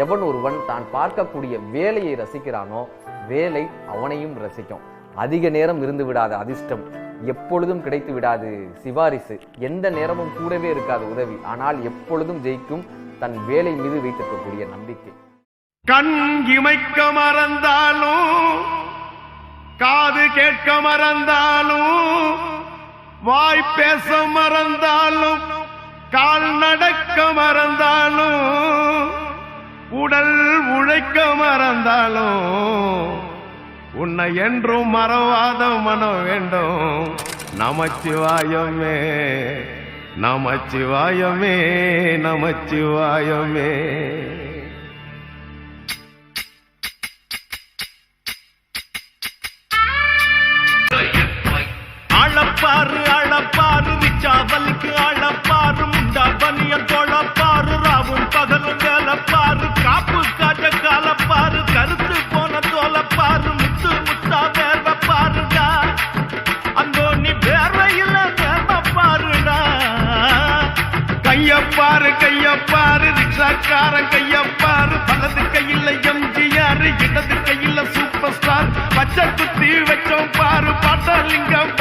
எவன் ஒருவன் தான் பார்க்கக்கூடிய வேலையை ரசிக்கிறானோ வேலை அவனையும் ரசிக்கும். அதிக நேரம் இருந்து விடாத அதிர்ஷ்டம், எப்பொழுதும் கிடைத்து விடாது சிபாரிசு, எந்த நேரமும் கூடவே இருக்காது உதவி, ஆனால் எப்பொழுதும் ஜெயிக்கும் தன் வேலை மீது வைத்திருக்கக்கூடிய நம்பிக்கை. கண் இமைக்க மறந்தாலும், காது கேட்க மறந்தாலும், வாய் பேச மறந்தாலும், கால் நடக்க மறந்தாலும், உடல் உழைக்க மறந்தாலும், உன்னை என்றும் மறவாத மனம் வேண்டும். நமச்சிவாயமே நமச்சிவாயமே நமச்சிவாயமே. அளப்பாரு அளப்பாரு ரிச்சாவலுக்கு அளப்பாரு, முண்டா பனிய தோளப்பாரு, ராவும் பகலும் வேலப்பாரு, காப்பு காட்ட காலப்பாரு, கருத்து போன தோலப்பாரு, முத்து முத்தா வேர்வப்பாருடா, அங்கோ நீ வேர்வையில் வேர்வப்பாருடா. கையப்பாரு கையப்பாரு ரிக்ஷாக்காரன் கையப்பாரு, வலது கையில் எம்ஜிஆர், இடது கையில் சூப்பர் ஸ்டார், பச்சை குத்தி வச்சோம் பாரு பாட்டாலிங்கம்.